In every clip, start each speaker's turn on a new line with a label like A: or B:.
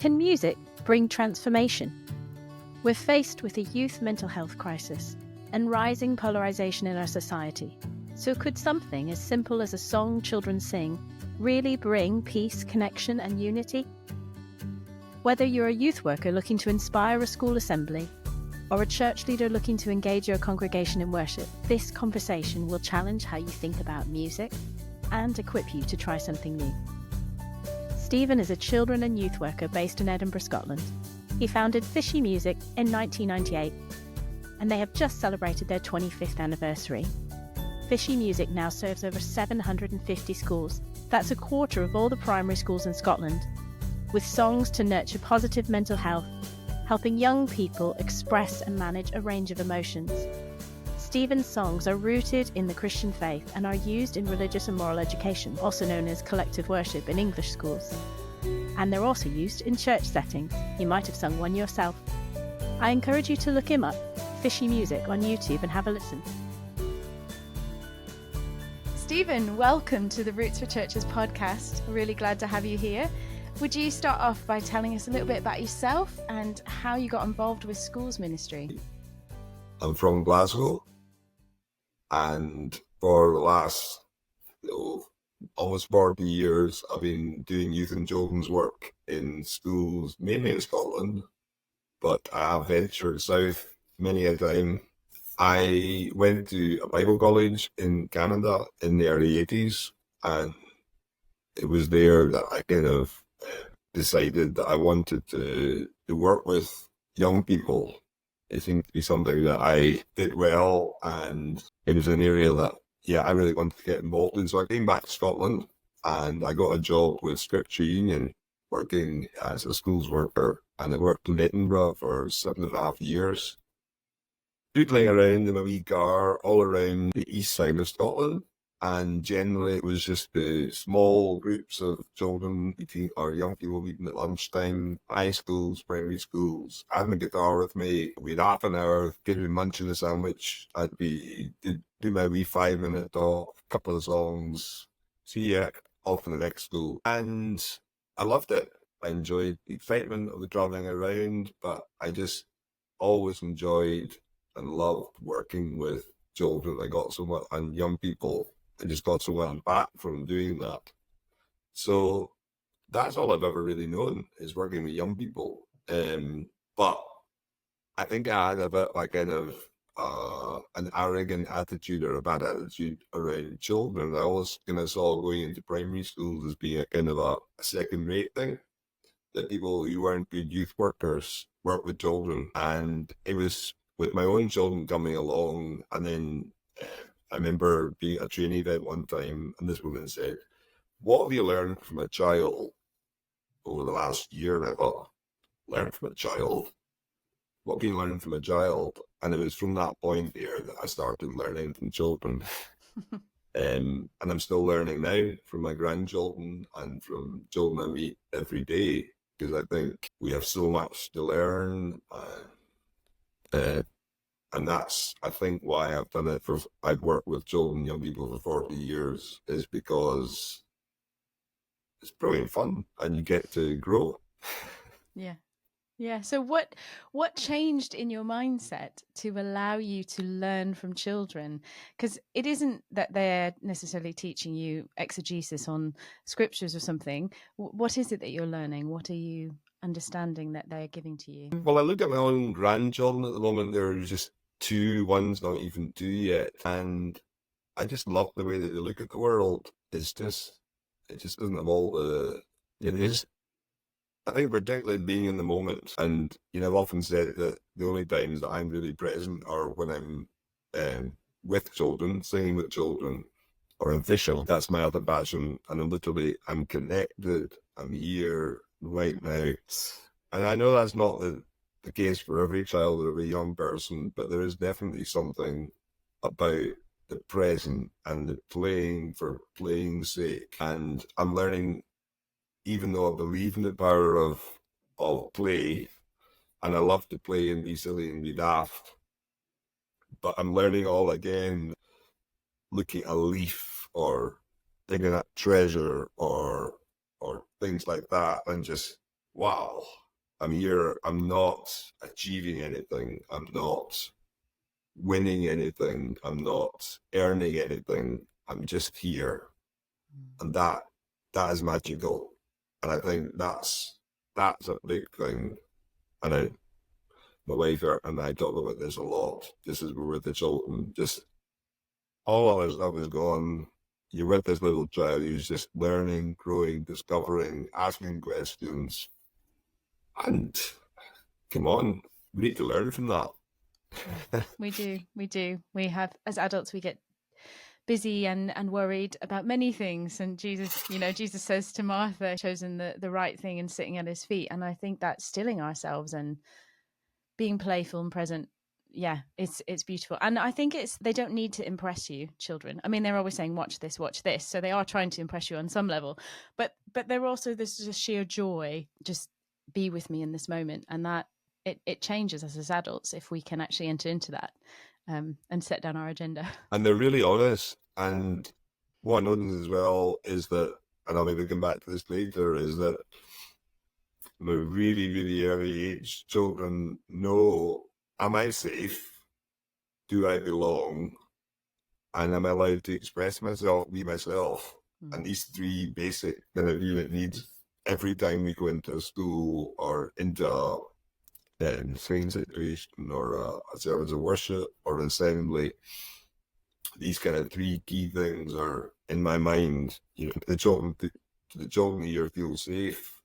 A: Can music bring transformation? We're faced with a youth mental health crisis and rising polarization in our society. So could something as simple as a song children sing really bring peace, connection, and unity? Whether you're a youth worker looking to inspire a school assembly or a church leader looking to engage your congregation in worship, this conversation will challenge how you think about music and equip you to try something new. Stephen is a children and youth worker based in Edinburgh, Scotland. He founded Fischy Music in 1998, and they have just celebrated their 25th anniversary. Fischy Music now serves over 750 schools. That's a quarter of all the primary schools in Scotland, with songs to nurture positive mental health, helping young people express and manage a range of emotions. Stephen's songs are rooted in the Christian faith and are used in religious and moral education, also known as collective worship in English schools. And they're also used in church settings. You might have sung one yourself. I encourage you to look him up, Fischy Music, on YouTube and have a listen. Stephen, welcome to the Roots for Churches podcast. Really glad to have you here. Would you start off by telling us a little bit about yourself and how you got involved with schools ministry?
B: I'm from Glasgow, and for the last almost 40 years, I've been doing youth and children's work in schools, mainly in Scotland, but I have ventured south many a time. I went to a Bible college in Canada in the early 80s, and it was there that I kind of decided that I wanted to work with young people. It seemed to be something that I did well, and it was an area that, I really wanted to get involved in. So I came back to Scotland, and I got a job with S3E1 working as a schools worker, and I worked in Edinburgh for 7.5 years, doodling around in a wee car all around the east side of Scotland. And generally it was just the small groups of children meeting, or young people meeting at lunchtime, high schools, primary schools. I had my guitar with me. We'd half an hour, give me munch and a sandwich. I'd do my wee 5-minute talk, couple of songs, see ya, off to the next school. And I loved it. I enjoyed the excitement of the travelling around, but I just always enjoyed and loved working with children. I got so much, and young people. I just got so well back from doing that. So that's all I've ever really known, is working with young people. But I think I had a bit like kind of an arrogant attitude or a bad attitude around children. I always kind of saw going into primary schools as being a kind of a second-rate thing, that people who weren't good youth workers work with children. And it was with my own children coming along, and then I remember being at a training event one time, and this woman said, "What have you learned from a child over the last year?" And I thought, learn from a child? What can you learn from a child? And it was from that point there that I started learning from children. And I'm still learning now from my grandchildren and from children I meet every day, because I think we have so much to learn. And that's, I think, why I've done it I've worked with children, young people for 40 years, is because it's brilliant fun and you get to grow.
A: Yeah. So what changed in your mindset to allow you to learn from children? Because it isn't that they're necessarily teaching you exegesis on scriptures or something. What is it that you're learning? What are you understanding that they're giving to you?
B: Well, I look at my own grandchildren at the moment. They're just 2, one's not even 2 yet. And I just love the way that they look at the world. It just doesn't have all it is. I think particularly being in the moment, and I've often said that the only times that I'm really present are when I'm with children, singing with children, or in fishing. That's my other passion, and I'm connected. I'm here right now, and I know that's not the case for every child or every young person, but there is definitely something about the present and the playing for playing's sake. And I'm learning, even though I believe in the power of play, and I love to play and be silly and be daft, but I'm learning all again, looking at a leaf or digging at treasure or things like that, and just wow, I'm here, I'm not achieving anything, I'm not winning anything, I'm not earning anything, I'm just here. And that is magical. And I think that's a big thing. And my wife and I talk about this a lot. This is where with the children, just all of this stuff is gone. You're with this little child who's just learning, growing, discovering, asking questions. And come on, we need to learn from that.
A: We do. We have, as adults, we get busy and worried about many things. And Jesus, Jesus says to Martha, chosen the right thing and sitting at his feet. And I think that stilling ourselves and being playful and present, yeah, it's beautiful. And I think they don't need to impress you, children. I mean, they're always saying watch this, so they are trying to impress you on some level, but they're also, this just sheer joy, just be with me in this moment. And that it changes us as adults if we can actually enter into that, and set down our agenda.
B: And they're really honest. And what I notice as well is that, and I'll maybe come back to this later, is that the really, really early age children know, am I safe? Do I belong? And am I allowed to express myself, be myself? And these three basic kind of unit needs every time we go into a school or into a training situation or a service of worship or an assembly, these kind of three key things are in my mind. The children here feel safe.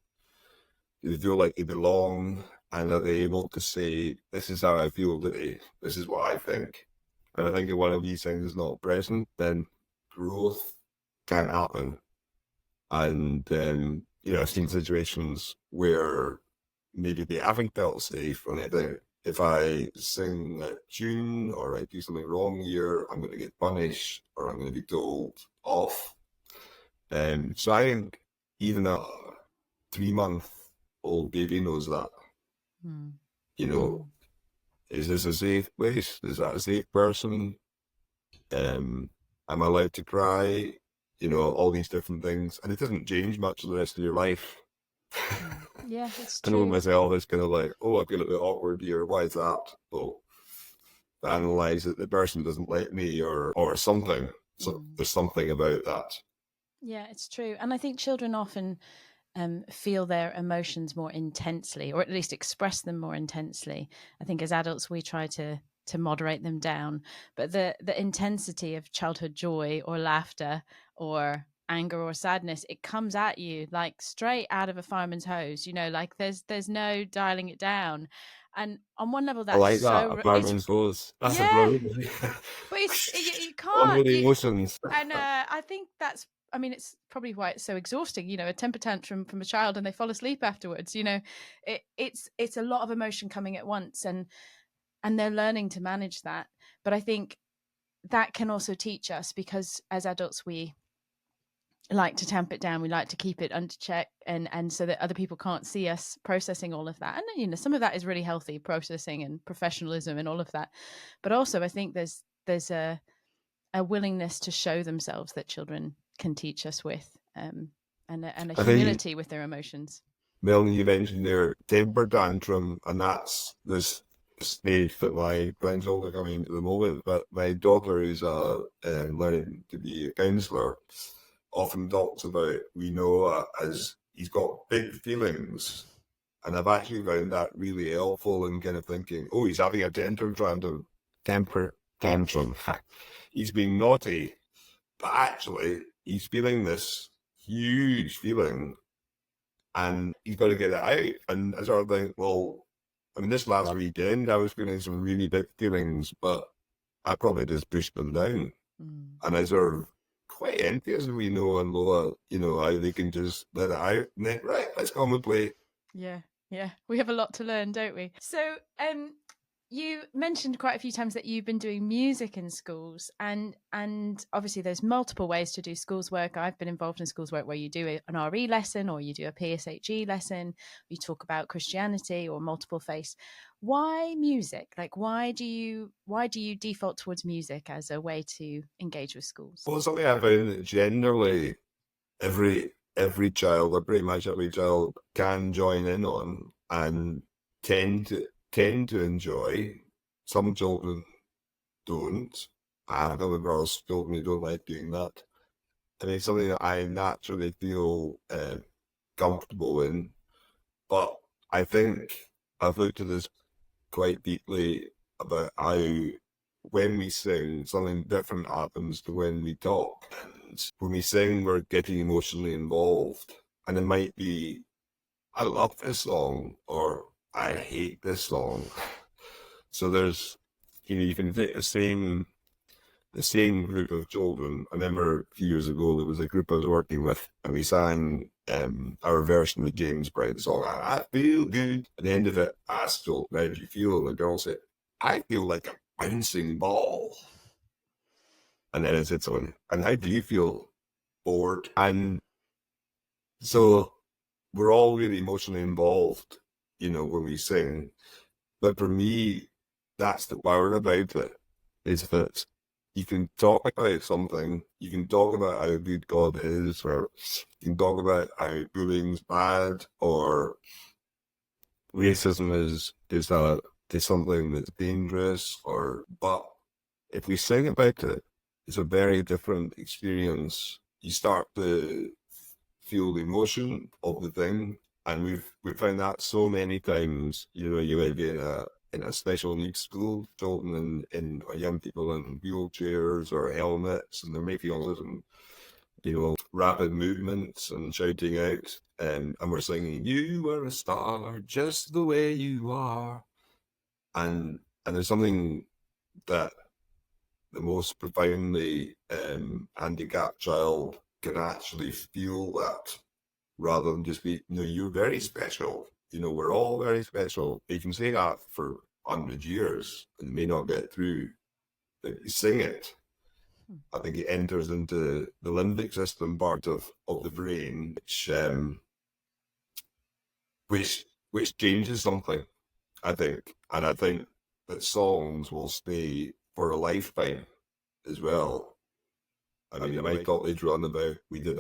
B: They feel like they belong, and are they able to say, this is how I feel today, this is what I think. And I think if one of these things is not present, then growth can't happen. And I've seen situations where maybe they haven't felt safe, and if I sing a tune or I do something wrong here, I'm going to get punished or I'm going to be told off. So I think even a 3-month-old baby knows that. Is this a safe place? Is that a safe person? Am I allowed to cry? All these different things. And it doesn't change much of the rest of your life.
A: Yeah, it's
B: I
A: true.
B: know myself, it's kind of like, oh, I feel a bit awkward here. Why is that? Oh, I analyze that the person doesn't like me or something. So there's something about that.
A: Yeah, it's true. And I think children often feel their emotions more intensely, or at least express them more intensely. I think as adults, we try to moderate them down. But the intensity of childhood joy or laughter or anger or sadness, it comes at you like straight out of a fireman's hose, like there's no dialing it down. And on one level,
B: I
A: that's
B: like that. A fireman's hose. That's a brilliant.
A: But you
B: On
A: can't.
B: with the emotions.
A: And I think that's, I mean, it's probably why it's so exhausting. A temper tantrum from a child and they fall asleep afterwards. It's a lot of emotion coming at once, and they're learning to manage that. But I think that can also teach us, because as adults we like to tamp it down, we like to keep it under check, and so that other people can't see us processing all of that. And some of that is really healthy processing and professionalism and all of that, but also I think there's a willingness to show themselves that children can teach us with, and a humility with their emotions.
B: Melanie, you mentioned their temper tantrum, and that's this stage that my grandchildren are coming into the moment. But my daughter, who's learning to be a counsellor, often talks about, as he's got big feelings. And I've actually found that really helpful in kind of thinking, oh, he's having a temper tantrum. He's being naughty, but actually he's feeling this huge feeling and he's got to get it out. And I sort of think, well, I mean, this last weekend I was feeling some really big feelings, but I probably just pushed them down. And I sort of quite envious of and Lola, how they can just let it out and then, right, let's come and play.
A: Yeah. We have a lot to learn, don't we? So, you mentioned quite a few times that you've been doing music in schools, and obviously there's multiple ways to do schools work. I've been involved in schools work where you do an RE lesson or you do a PSHE lesson, you talk about Christianity or multiple faiths. Why music? Like, why do you default towards music as a way to engage with schools?
B: Well, something I found that generally every every child, or pretty much every child, can join in on and tend to enjoy. Some children don't. And other girls children who don't like doing that. I mean, something that I naturally feel comfortable in. But I think I've looked at this quite deeply about how when we sing, something different happens to when we talk. And when we sing, we're getting emotionally involved. And it might be, I love this song, or I hate this song. So there's, you can take the same group of children. I remember a few years ago, there was a group I was working with, and we sang our version of the James Brown song, I Feel Good. At the end of it, I asked Joel, how do you feel? And the girl said, I feel like a bouncing ball. And then I said something, and how do you feel? Bored. And so we're all really emotionally involved, when we sing. But for me, that's the power about it, is that you can talk about something, you can talk about how good God is, or you can talk about how bullying's bad, or racism is something that's dangerous, but if we sing about it, it's a very different experience. You start to feel the emotion of the thing, and we've found that so many times. You might be in a special needs school, children in young people in wheelchairs or helmets, and they're making all this, rapid movements and shouting out, and we're singing, "You are a star, just the way you are," and there's something that the most profoundly handicapped child can actually feel that, rather than just be, you're very special. We're all very special. You can say that for 100 years and may not get through. But you sing it, I think it enters into the limbic system part of the brain, which changes something, I think. And I think that songs will stay for a lifetime as well. I mean, I might talk later on about, we did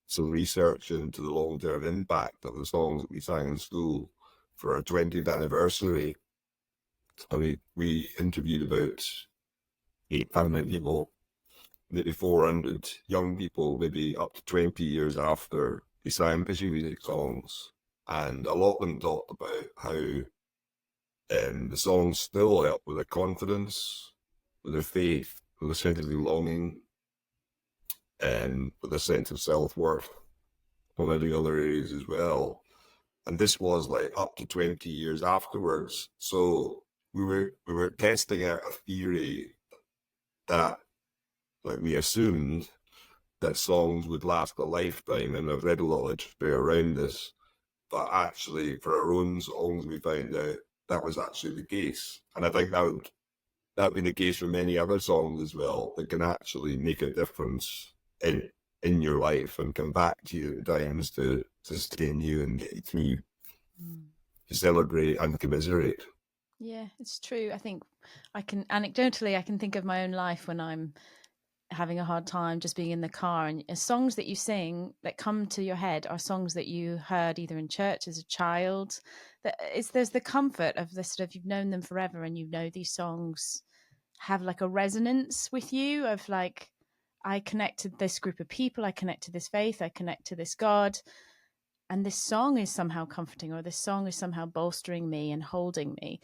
B: some research into the long-term impact of the songs that we sang in school for our 20th anniversary. I mean, we interviewed about 800 people, maybe 400 young people, maybe up to 20 years after we sang Fischy music songs. And a lot of them talked about how the songs still help with their confidence, with their faith, with a sense of belonging, and with a sense of self-worth, from many other areas as well. And this was like up to 20 years afterwards. So we were testing out a theory that, like, we assumed that songs would last a lifetime, and I've read a lot of literature around this, but actually for our own songs we found out that was actually the case. And I think that would be the case for many other songs as well, that can actually make a difference in your life and come back to you at times to sustain you and get you through, to celebrate and commiserate.
A: Yeah, it's true. I think I can think of my own life when I'm having a hard time, just being in the car, and songs that you sing that come to your head are songs that you heard either in church as a child. There's the comfort of this sort of, you've known them forever, and these songs have like a resonance with you of like, I connect to this group of people, I connect to this faith, I connect to this God, and this song is somehow comforting, or this song is somehow bolstering me and holding me.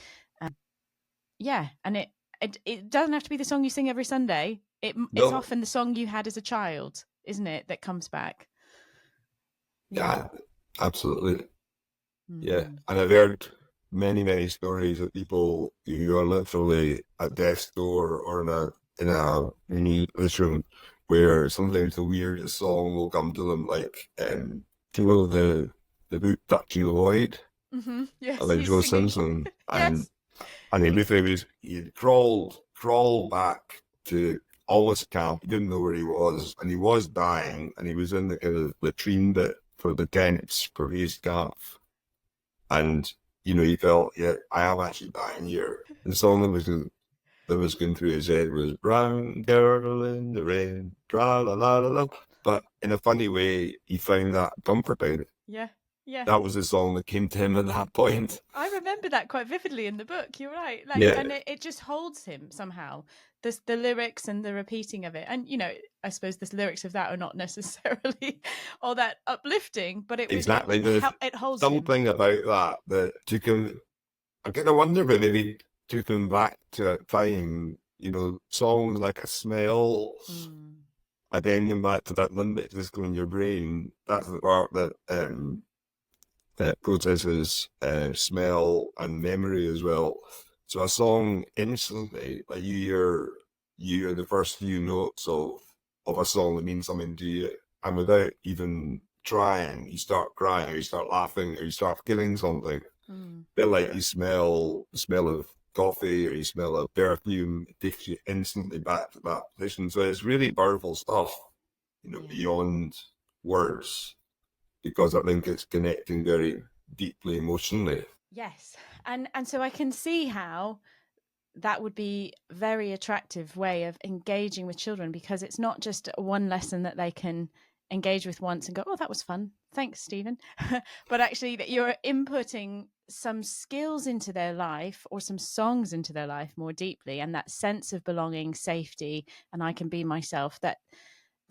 A: And it doesn't have to be the song you sing every Sunday. It's often the song you had as a child, isn't it, that comes back?
B: Yeah, absolutely. Yeah, and I've heard many, many stories of people who are literally at death's door, or in a room, where sometimes the weirdest song will come to them, like the book Touchy Lloyd,
A: Yes,
B: like Joe Simpson,
A: yes.
B: and he'd crawl back to Always Camp. He didn't know where he was, and he was dying, and he was in the kind of latrine bit for the tents for his camp. And, he felt, yeah, I am actually dying here. And the song that was going through his head was "Brown Girl in the Rain, tra la la la la." But in a funny way, he found that comforting.
A: Yeah. Yeah.
B: That was the song that came to him at that point.
A: I remember that quite vividly in the book. You're right.
B: Yeah.
A: And it just holds him somehow. The lyrics and the repeating of it. And, I suppose the lyrics of that are not necessarily all that uplifting, but
B: Exactly.
A: it holds him.
B: Something about that took him, I kind of wonder if maybe took him back to a time, songs like A Smells. And then you're back to that limbic disco in your brain. That's the part that processes smell and memory as well. So a song instantly, like you hear the first few notes of a song that means something to you, and without even trying, you start crying, or you start laughing, or you start feeling something. Bit like you smell the smell of coffee, or you smell a perfume, it takes you instantly back to that position. So it's really powerful stuff, beyond words, because I think it's connecting very deeply emotionally.
A: Yes. And so I can see how that would be a very attractive way of engaging with children, because it's not just one lesson that they can engage with once and go, oh, that was fun. Thanks, Stephen. But actually that you're inputting some skills into their life, or some songs into their life more deeply, and that sense of belonging, safety, and I can be myself, that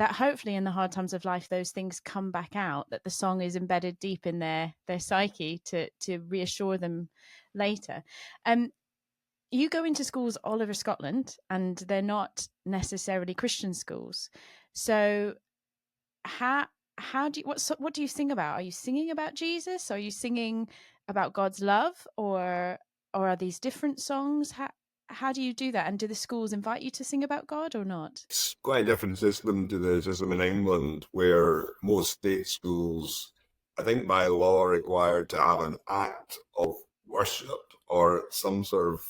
A: hopefully in the hard times of life, those things come back out, that the song is embedded deep in their psyche to reassure them later. You go into schools all over Scotland, and they're not necessarily Christian schools. So how do you, what do you sing about? Are you singing about Jesus? Are you singing about God's love, or are these different songs? How do you do that? And do the schools invite you to sing about God or not?
B: It's quite a different system to the system in England, where most state schools, I think by law, are required to have an act of worship or some sort of,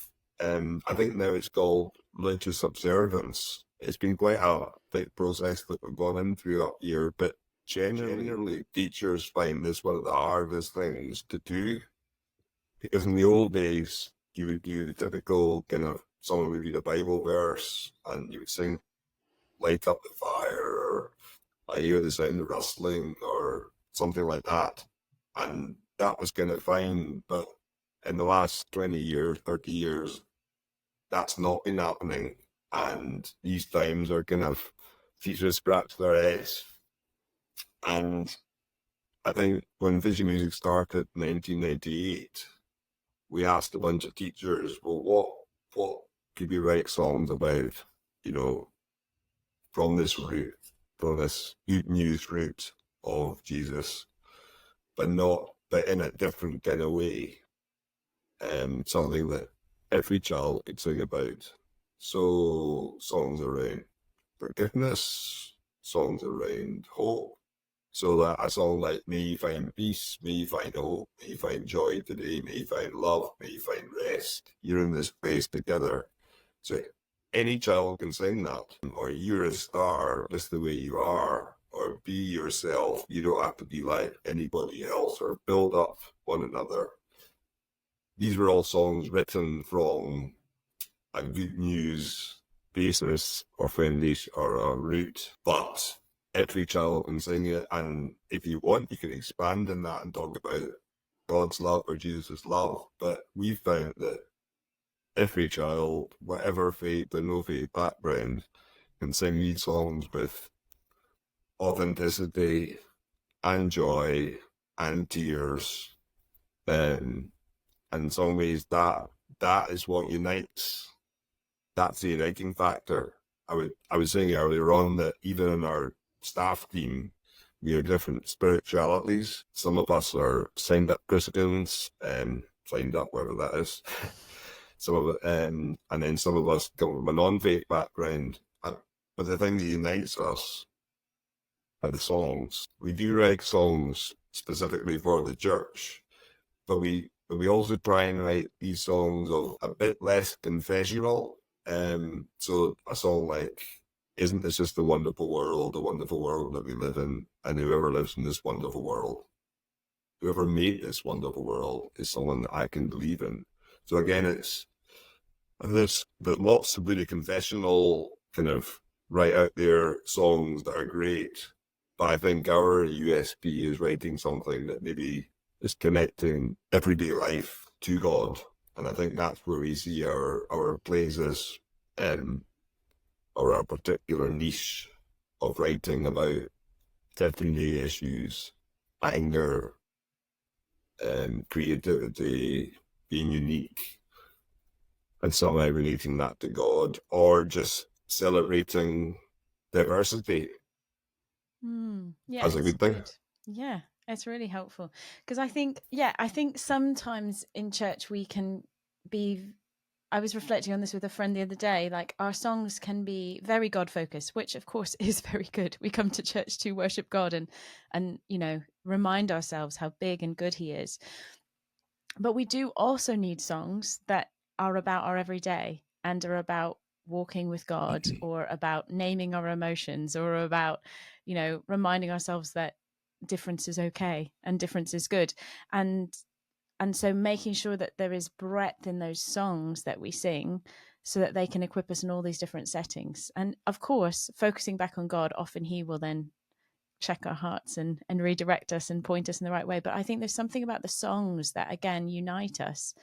B: I think now it's called religious observance. It's been quite a big process that we've gone into up here, but generally teachers find this one of the hardest things to do, because in the old days, you would do the typical kind of, someone would read a Bible verse and you would sing, light up the fire, or I hear the sound of rustling, or something like that. And that was kind of fine. But in the last 20 years, 30 years, that's not been happening. And these times are kind of, teachers scratch their heads. And I think when Fischy Music started in 1998, we asked a bunch of teachers, well, what could we write songs about, from this route, from this good news route of Jesus, but in a different kind of way, something that every child could sing about. So songs around forgiveness, songs around hope. So that a song like May You Find Peace, May You Find Hope, May You Find Joy Today, May You Find Love, May You Find Rest. You're in this place together. So any child can sing that. Or you're a star just the way you are. Or be yourself. You don't have to be like anybody else, or build up one another. These were all songs written from a good news basis or foundation or a root, but every child can sing it, and if you want, you can expand on that and talk about God's love or Jesus' love. But we found that every child, whatever faith or no faith background, can sing these songs with authenticity and joy and tears. In some ways, that is what unites. That's the uniting factor. I was saying earlier on that even in our staff team, we are different spiritualities. Some of us are signed up Christians, signed up, whatever that is. Some of it, and then some of us come from a non-faith background. But the thing that unites us are the songs. We do write songs specifically for the church, but we also try and write these songs of a bit less confessional. So a song like, isn't this just a wonderful world that we live in, and whoever lives in this wonderful world, whoever made this wonderful world, is someone that I can believe in. So again, there's lots of really confessional, kind of right out there songs that are great, But I think our USP is writing something that maybe is connecting everyday life to God. And I think that's where we see our places or our particular niche of writing about everyday issues, anger, creativity, being unique, and somehow relating that to God, or just celebrating diversity
A: Yeah,
B: as a
A: it's
B: good thing.
A: good. Yeah, it's really helpful because I think sometimes in church we can be. I was reflecting on this with a friend the other day. Like our songs can be very God focused, which of course is very good. We come to church to worship God and remind ourselves how big and good He is. But we do also need songs that are about our everyday and are about walking with God or about naming our emotions or about, reminding ourselves that difference is okay and difference is good. And so making sure that there is breadth in those songs that we sing so that they can equip us in all these different settings. And of course, focusing back on God, often He will then check our hearts and redirect us and point us in the right way. But I think there's something about the songs that again unite us.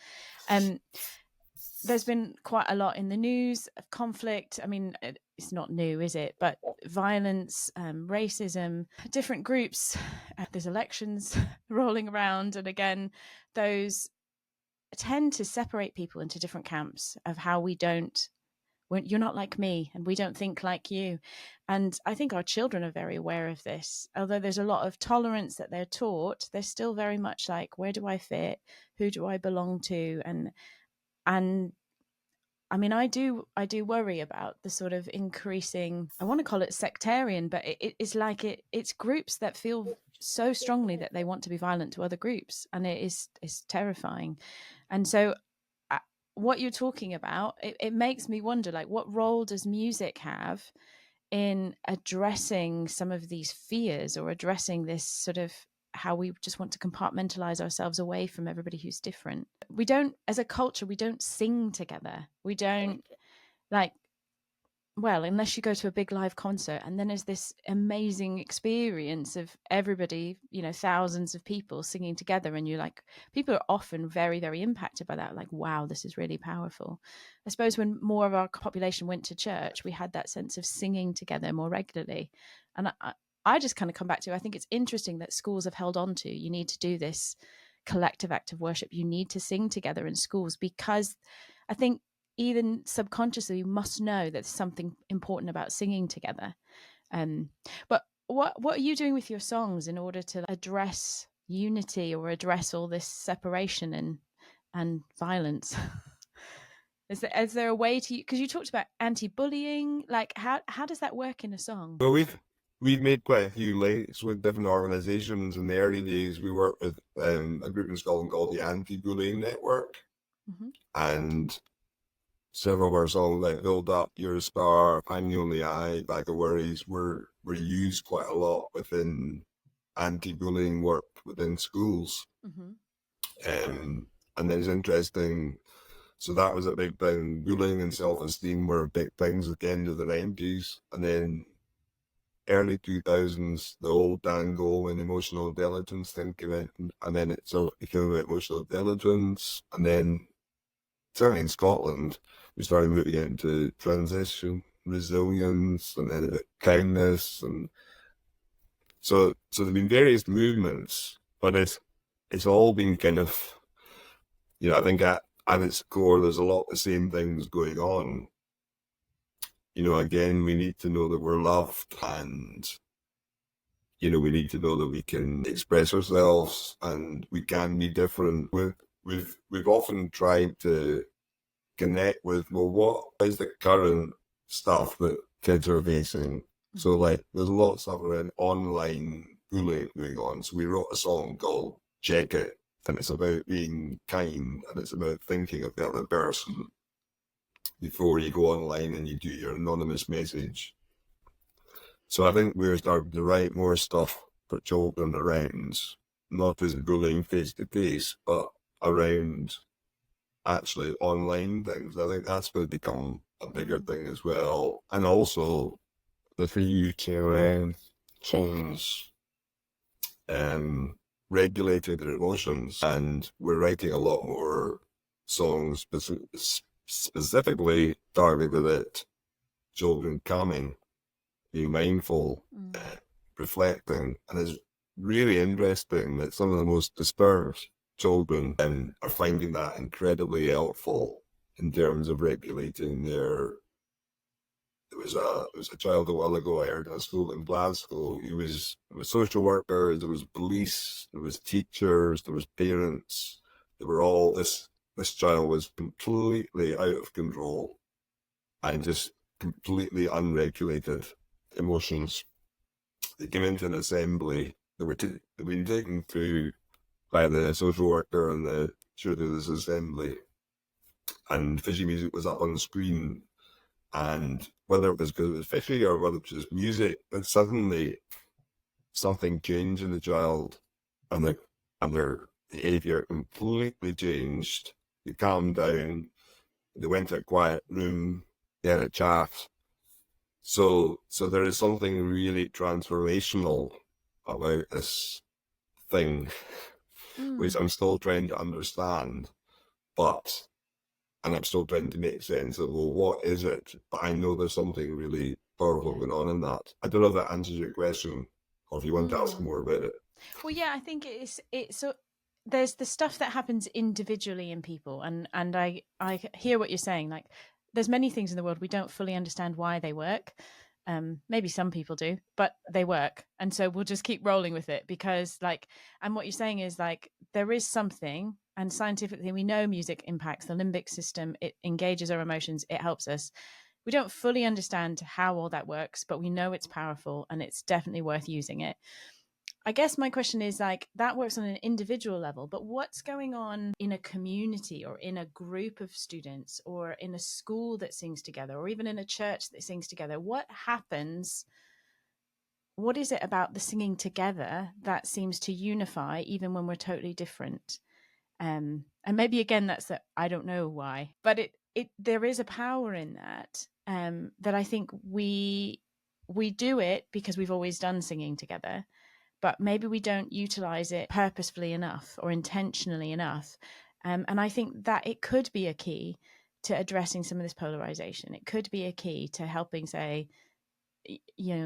A: There's been quite a lot in the news of conflict. I mean, it's not new, is it? But violence, racism, different groups, there's elections rolling around. And again, those tend to separate people into different camps of how you're not like me and we don't think like you. And I think our children are very aware of this. Although there's a lot of tolerance that they're taught, they're still very much like, where do I fit? Who do I belong to? And I mean, I do worry about the sort of increasing, I want to call it sectarian, but it's like it's groups that feel so strongly that they want to be violent to other groups. And it's terrifying. And so what you're talking about, it makes me wonder, like, what role does music have in addressing some of these fears or addressing this sort of how we just want to compartmentalize ourselves away from everybody who's different? We don't, as a culture, we don't sing together. We don't, like, well, unless you go to a big live concert and then there's this amazing experience of everybody, thousands of people singing together. And you're like, people are often very, very impacted by that. Like, wow, this is really powerful. I suppose when more of our population went to church, we had that sense of singing together more regularly. And I just kind of come back to, I think it's interesting that schools have held on to, you need to do this collective act of worship. You need to sing together in schools because I think even subconsciously, you must know that there's something important about singing together. But what are you doing with your songs in order to address unity or address all this separation and violence? Is there a way to, because you talked about anti-bullying, like how does that work in a song?
B: Well, we've made quite a few links with different organisations. In the early days, we worked with a group in Scotland called the Anti-Bullying Network, and several of our songs like "Build Up," "You're a Star," "I'm the Only I," "Bag of Worries" were used quite a lot within anti-bullying work within schools. And then it's interesting. So that was a big thing. Bullying and self-esteem were big things at the end of the 90s. And then early 2000s, the old Dan Goleman emotional intelligence thing came in. And then it sort of became about emotional intelligence. And then, certainly in Scotland, we started moving into transition, resilience, and then kindness. And so there've been various movements, but it's all been kind of, I think at its core, there's a lot of the same things going on. Again, we need to know that we're loved, and, we need to know that we can express ourselves and we can be different. We've often tried to connect with, well, what is the current stuff that kids are facing? So, like, there's a lot of stuff around online bullying going on. So we wrote a song called "Check It," and it's about being kind, and it's about thinking of the other person before you go online and you do your anonymous message. So I think we're starting to write more stuff for children around not just bullying face to face, but around actually online things. I think that's going to become a bigger thing as well. And also the 3E1 Can songs regulated their emotions, and we're writing a lot more songs specifically targeted at children calming, being mindful, reflecting. And it's really interesting that some of the most disturbed children are finding that incredibly helpful in terms of regulating their. There was a child a while ago I heard at a school in Glasgow. There was social workers, there was police, there was teachers, there was parents. They were all this child was completely out of control and just completely unregulated emotions. They came into an assembly. They were being taken through by the social worker and the chair of this assembly, and Fischy music was up on the screen. And whether it was because it was Fischy or whether it was just music, but suddenly something changed in the child, and their behaviour completely changed. They calmed down. They went to a quiet room. They had a chat. So there is something really transformational about this thing, which I'm still trying to understand, and I'm still trying to make sense of, well, what is it? But I know there's something really powerful going on in that. I don't know if that answers your question, or if you want to ask more about it.
A: Well, yeah, I think it's so. There's the stuff that happens individually in people, and I hear what you're saying. Like, there's many things in the world we don't fully understand why they work. Maybe some people do, but they work, and so we'll just keep rolling with it because, like, and what you're saying is like there is something, and scientifically we know music impacts the limbic system. It engages our emotions. It helps us. We don't fully understand how all that works, but we know it's powerful, and it's definitely worth using it. I guess my question is like that works on an individual level, but what's going on in a community or in a group of students or in a school that sings together or even in a church that sings together? What happens? What is it about the singing together that seems to unify even when we're totally different? And maybe again, I don't know why, but there is a power in that, that I think we do it because we've always done singing together, but maybe we don't utilize it purposefully enough or intentionally enough. And I think that it could be a key to addressing some of this polarization. It could be a key to helping, say,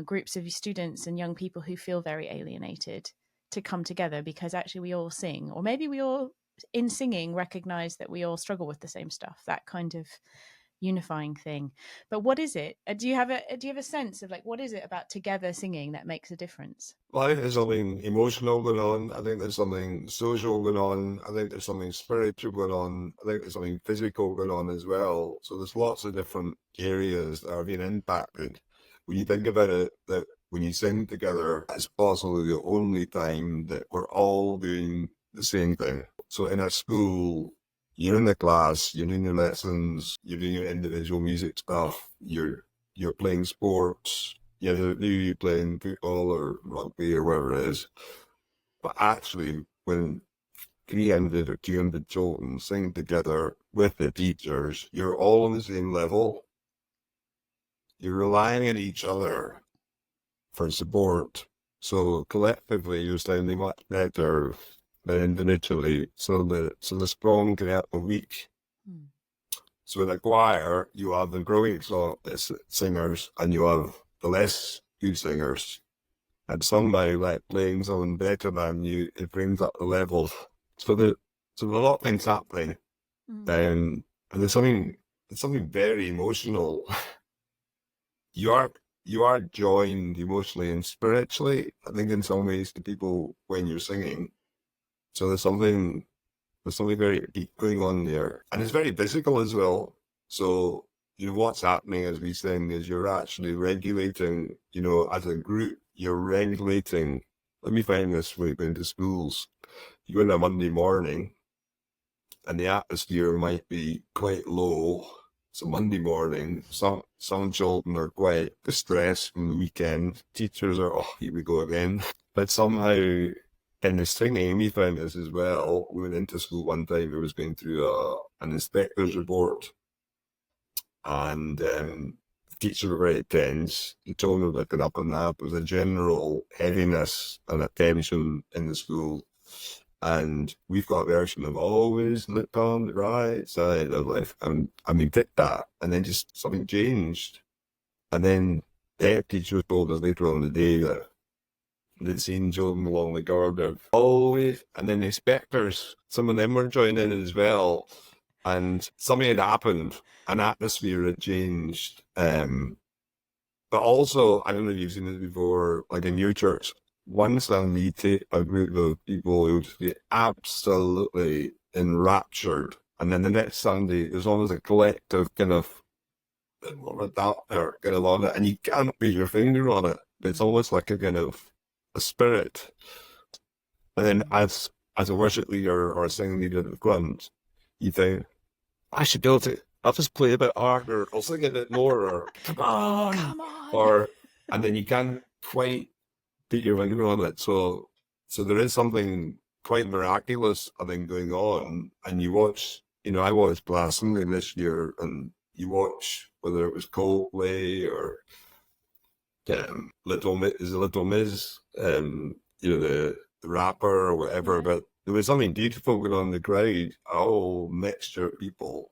A: groups of students and young people who feel very alienated to come together because actually we all sing, or maybe we all in singing recognize that we all struggle with the same stuff, that kind of unifying thing. But what is it? Do you have a sense of like what is it about together singing that makes a difference?
B: Well, I think there's something emotional going on. I think there's something social going on. I think there's something spiritual going on. I think there's something physical going on as well. So there's lots of different areas that are being impacted. When you think about it, that when you sing together, it's possibly the only time that we're all doing the same thing. So in a school, you're in the class, you're doing your lessons, you're doing your individual music stuff, you're playing sports, you're playing football or rugby or whatever it is. But actually, when 300 or 200 children sing together with the teachers, you're all on the same level. You're relying on each other for support. So collectively, you're sounding much better than individually. So the strong can help the weak. So in a choir, you have the growing singers and you have the less good singers. And somebody like playing someone better than you, it brings up the level. So there's a lot of things happening. And there's something very emotional. You are joined emotionally and spiritually, I think, in some ways to people when you're singing. So there's something very deep going on there. And it's very physical as well. So, what's happening as we sing is you're actually regulating, as a group, you're regulating. Let me find this when you go into schools. You go in a Monday morning and the atmosphere might be quite low. So Monday morning, some children are quite distressed from the weekend. Teachers are, oh, here we go again. But somehow, in the singing, we found this as well. We went into school one time, we was going through an inspector's report. And teachers were very tense. The tone of looking up and that was a general heaviness and a tension in the school. And we've got a version of always look on the right side of life. And we did that. And then just something changed. And then the head teacher told us later on in the day that they'd seen Jordan along the corridor always. And then the inspectors, some of them were joining in as well. And something had happened. An atmosphere had changed. But also, I don't know if you've seen this before, like in your church, once I meet a group of people who would be absolutely enraptured, and then the next Sunday, there's almost a collective kind of kind of on it, and you can't put your finger on it. It's almost like a kind of a spirit. And then as a worship leader or a singing leader that comes, you think, I should be able to, I'll just play a bit harder, I'll sing a bit more, or come on. And then you can't quite put your finger on it. So there is something quite miraculous, I think, going on. And you watch, I watched Blasphemy this year, and you watch whether it was Coldplay or Little Miz, the rapper or whatever, but there was something beautiful going on in the crowd, a whole mixture of people,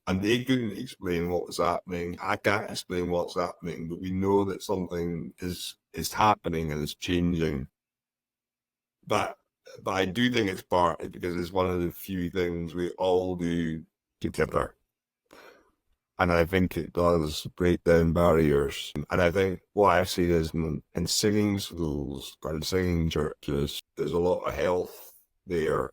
B: and they couldn't explain what was happening. I can't explain what's happening, but we know that something is happening and is changing. But I do think it's partly because it's one of the few things we all do together. And I think it does break down barriers. And I think what I see is in singing schools and singing churches, there's a lot of health there.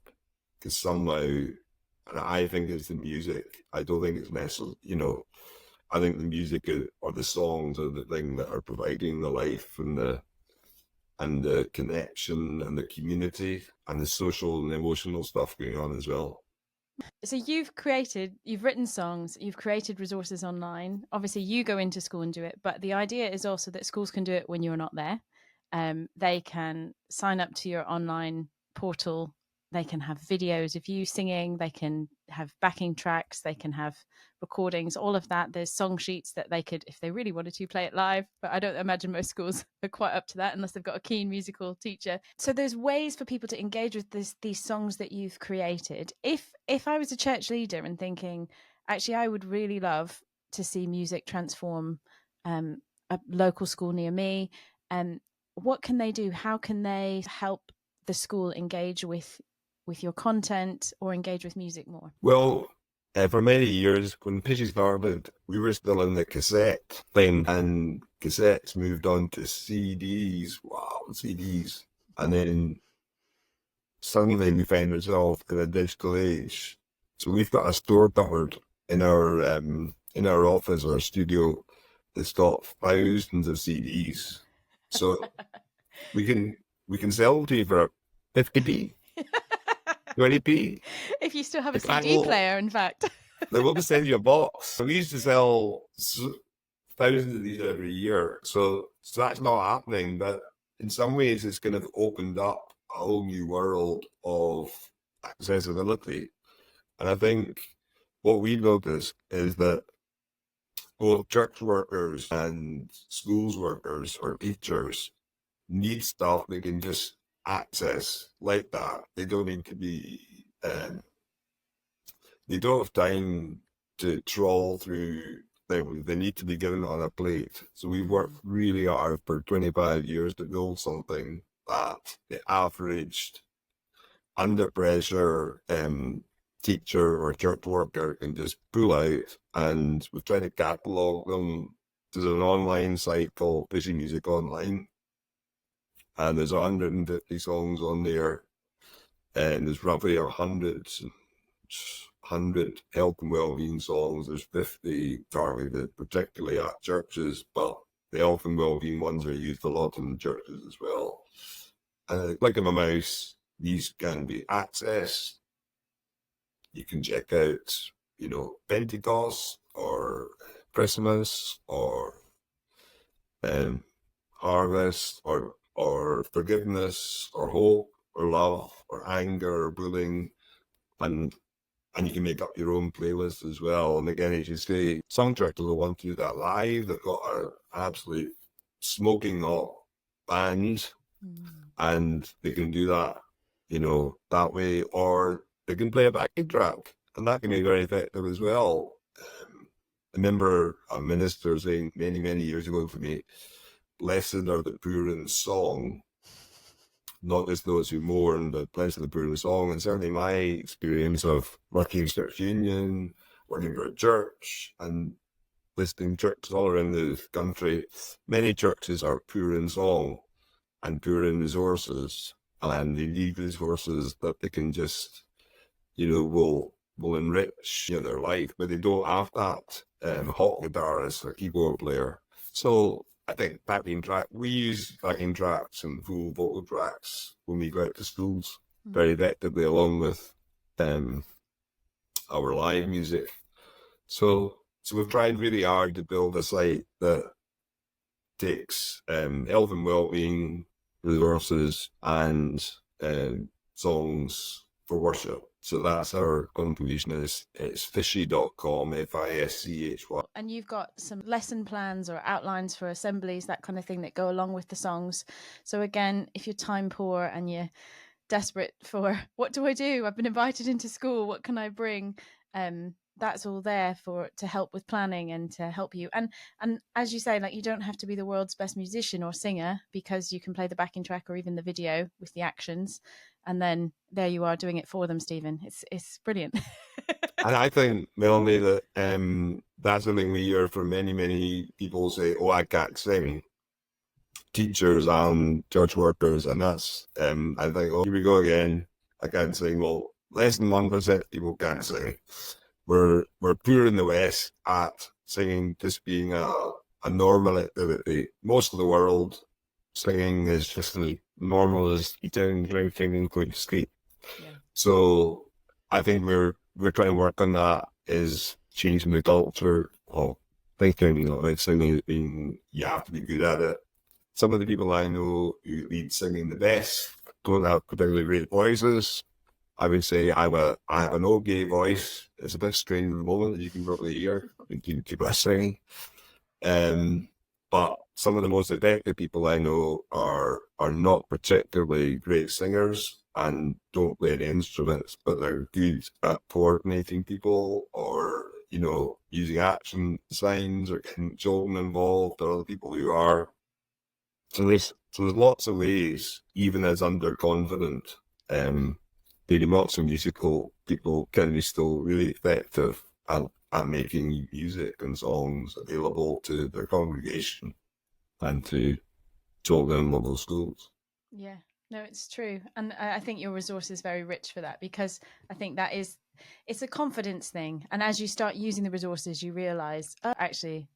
B: Because somehow, and I think it's the music. I don't think it's necessarily, I think the music or the songs are the thing that are providing the life and the connection and the community and the social and emotional stuff going on as well.
A: So you've written songs, you've created resources online. Obviously, you go into school and do it, but the idea is also that schools can do it when you're not there. They can sign up to your online portal. They can have videos of you singing. They can have backing tracks. They can have recordings, all of that. There's song sheets that they could, if they really wanted to, play it live. But I don't imagine most schools are quite up to that unless they've got a keen musical teacher. So there's ways for people to engage with these songs that you've created. If I was a church leader and thinking, actually, I would really love to see music transform a local school near me, what can they do? How can they help the school engage with your content or engage with music more?
B: Well, for many years, when Fischy started, we were still in the cassette thing, and cassettes moved on to CDs. Wow, CDs. And then suddenly we found ourselves in a digital age. So we've got a store cupboard in our office or studio that's got thousands of CDs. So we can sell them to you for 50p. 20p.
A: If you still have a CD player, in fact.
B: They will send you a box. We used to sell thousands of these every year. So that's not happening. But in some ways, it's kind of opened up a whole new world of accessibility. And I think what we noticed is that both church workers and schools workers or teachers need stuff they can just access like that. They don't need to be, they don't have time to trawl through things. They need to be given on a plate. So we've worked really hard for 25 years to build something that the average under pressure teacher or church worker can just pull out, and we're trying to catalog them. There's an online site called Fischy Music Online, and there's 150 songs on there, and there's roughly 100 health and well-being songs. There's 50 targeted particularly at churches, but the health and well-being ones are used a lot in churches as well. And like in a mouse, these can be accessed. You can check out, Pentecost or Christmas or harvest or forgiveness or hope or love or anger or bullying. And And you can make up your own playlist as well. And again, as you say, some directors will want to do that live. They've got an absolute smoking hot band, and they can do that, that way. Or they can play a backing track, and that can be very effective as well. I remember a minister saying many, many years ago for me, blessed are the poor in song, not just those who mourn, but blessed are the poor in song. And certainly my experience of working in church union, working for a church, and listening to churches all around the country, many churches are poor in song and poor in resources, and they need resources that they can just, will enrich their life, but they don't have that hot guitarist or keyboard player. So I think we use backing tracks and full vocal tracks when we go out to schools very effectively, along with our live music. So we've tried really hard to build a site that takes health and well-being resources and songs for worship. So that's our contribution. It's Fischy.com, Fischy.
A: And you've got some lesson plans or outlines for assemblies, that kind of thing, that go along with the songs. So again, if you're time poor and you're desperate for, what do I do? I've been invited into school. What can I bring? That's all there to help with planning and to help you. And as you say, like, you don't have to be the world's best musician or singer, because you can play the backing track or even the video with the actions. And then there you are doing it for them, Stephen. It's brilliant.
B: And I think, Melanie, that that's something we hear from many, many people say, oh, I can't sing. Teachers and church workers. And that's, I think, oh, here we go again. I can't sing. Well, less than 1% people can't sing. We're poor in the West at singing just being a normal activity. Most of the world, singing is just as normal as eating, drinking, and going to sleep. Yeah. So I think we're trying to work on that, is changing the culture of thinking, about singing as being, you have to be good at it. Some of the people I know who lead singing the best don't have particularly great voices. I would say I have an okay voice. It's a bit strange at the moment, as you can probably hear. You can keep listening. But some of the most effective people I know are not particularly great singers and don't play any instruments, but they're good at coordinating people, or, using action signs, or getting children involved, or other people who are. So there's lots of ways, even as underconfident, lots of musical people can be still really effective at making music and songs available to their congregation and to children in local schools.
A: Yeah, no, it's true. And I think your resource is very rich for that, because I think it's a confidence thing. And as you start using the resources, you realize, oh, actually,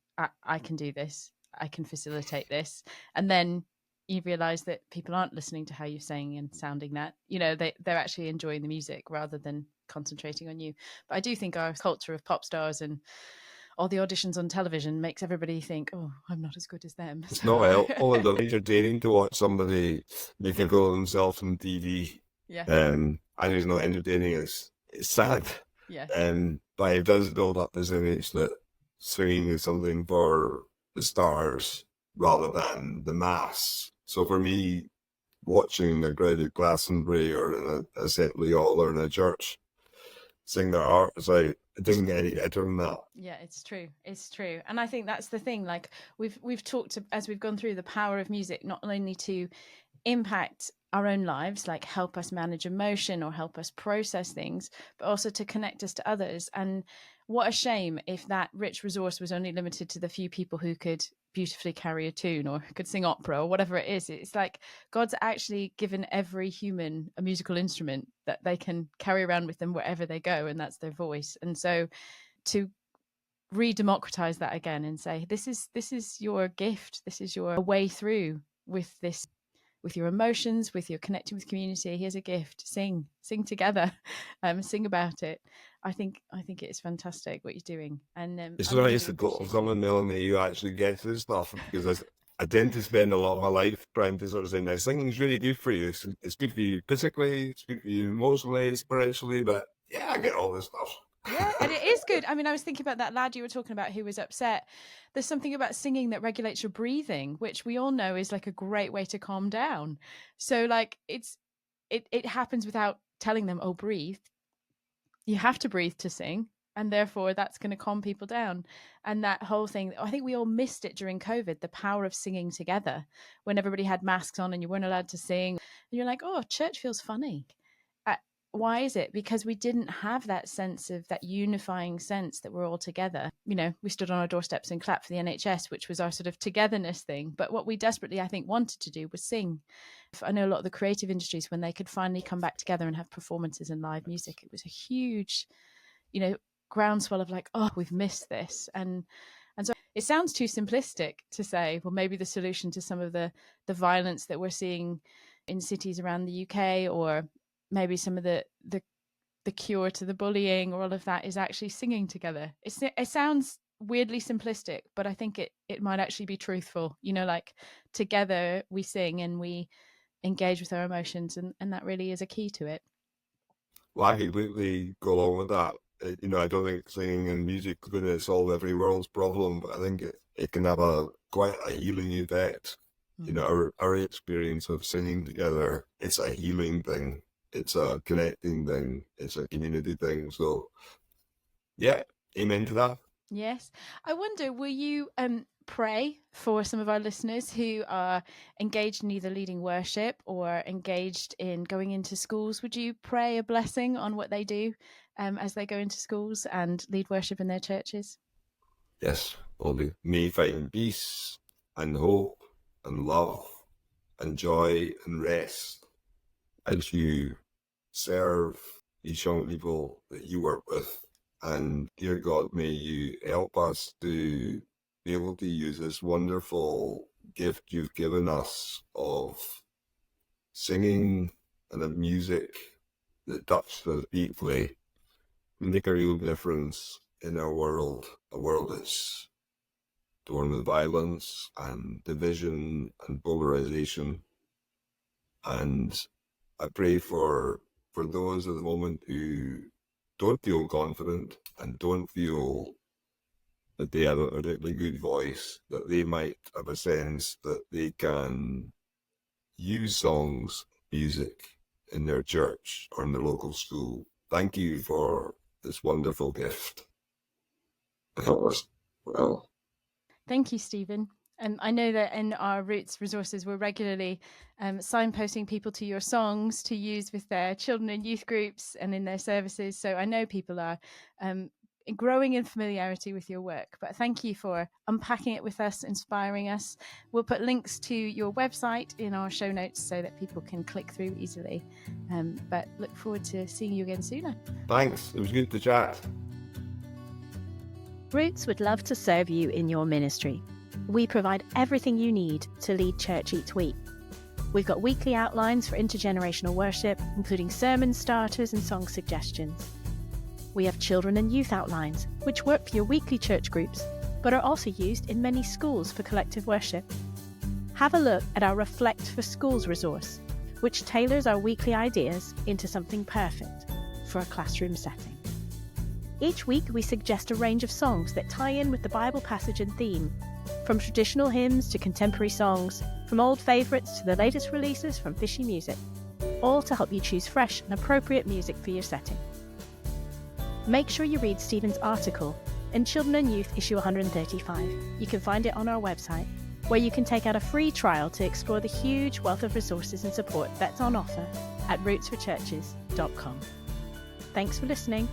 A: I can do this. I can facilitate this. And then you realize that people aren't listening to how you're saying and sounding that, they're actually enjoying the music rather than concentrating on you. But I do think our culture of pop stars and all the auditions on television makes everybody think, oh, I'm not as good as them.
B: It's not helpful. It's entertaining to watch somebody make a go of themselves on TV.
A: Yeah.
B: And it's not entertaining. It's sad.
A: Yeah.
B: But it does build up this image that singing is something for the stars rather than the mass. So for me, watching a crowd at Glastonbury or in an assembly hall or in a church sing their hearts out, it doesn't get any better than that.
A: Yeah, it's true. It's true. And I think that's the thing. Like, we've talked, as we've gone through, the power of music, not only to impact our own lives, like help us manage emotion or help us process things, but also to connect us to others. And what a shame if that rich resource was only limited to the few people who could beautifully carry a tune or could sing opera or whatever it is. It's like God's actually given every human a musical instrument that they can carry around with them wherever they go, and that's their voice. And so to re-democratize that again and say, this is your gift, this is your way through with this, with your emotions, with your connecting with community. Here's a gift. Sing together, sing about it. I think it's fantastic what you're doing. And
B: it's nice to go to someone, Melanie, who actually gets this stuff, because I tend to spend a lot of my life trying to sort of say, now, singing's really good for you. It's good for you physically, it's good for you emotionally, spiritually, but Yeah, I get all this stuff.
C: Yeah, and it is good. I mean, I was thinking about that lad you were talking about who was upset. There's something about singing that regulates your breathing, which we all know is like a great way to calm down. So like it happens without telling them, oh, breathe. You have to breathe to sing, and therefore that's going to calm people down. And that whole thing, I think we all missed it during COVID, the power of singing together when everybody had masks on and you weren't allowed to sing. And you're like, oh, church feels funny. Why is it? Because we didn't have that sense of that unifying sense that we're all together. You know, we stood on our doorsteps and clapped for the NHS, which was our sort of togetherness thing. But what we desperately, I think, wanted to do was sing. I know a lot of the creative industries, when they could finally come back together and have performances and live music, it was a huge, you know, groundswell of like, oh, we've missed this. And so it sounds too simplistic to say, well, maybe the solution to some of the violence that we're seeing in cities around the UK, or maybe some of the cure to the bullying or all of that, is actually singing together. It sounds weirdly simplistic, but I think it might actually be truthful. You know, like together we sing and we engage with our emotions, and that really is a key to it.
B: Well, I completely go along with that. You know, I don't think singing and music is going to solve every world's problem, but I think it can have quite a healing effect. You know, our experience of singing together, it's a healing thing. It's a connecting thing. It's a community thing. So, yeah, amen to that.
C: Yes. I wonder, will you pray for some of our listeners who are engaged in either leading worship or engaged in going into schools? Would you pray a blessing on what they do as they go into schools and lead worship in their churches?
B: Yes, only may find peace and hope and love and joy and rest as you serve these young people that you work with. And dear God, may you help us to be able to use this wonderful gift you've given us of singing and of music that touches us deeply, make a real difference in our world, a world that's torn with violence and division and polarization. And I pray for those at the moment who don't feel confident and don't feel that they have a particularly good voice, that they might have a sense that they can use songs, music in their church or in their local school. Thank you for this wonderful gift. Help us well.
C: Thank you, Stephen. And I know that in our Roots resources, we're regularly signposting people to your songs to use with their children and youth groups and in their services. So I know people are growing in familiarity with your work. But thank you for unpacking it with us, inspiring us. We'll put links to your website in our show notes so that people can click through easily. But look forward to seeing you again sooner.
B: Thanks. It was good to chat.
A: Roots would love to serve you in your ministry. We provide everything you need to lead church each week. We've got weekly outlines for intergenerational worship, including sermon starters and song suggestions. We have children and youth outlines, which work for your weekly church groups, but are also used in many schools for collective worship. Have a look at our Reflect for Schools resource, which tailors our weekly ideas into something perfect for a classroom setting. Each week, we suggest a range of songs that tie in with the Bible passage and theme, from traditional hymns to contemporary songs, from old favourites to the latest releases from Fischy music, all to help you choose fresh and appropriate music for your setting. Make sure you read Stephen's article in Children and Youth issue 135. You can find it on our website, where you can take out a free trial to explore the huge wealth of resources and support that's on offer at rootsforchurches.com. Thanks for listening.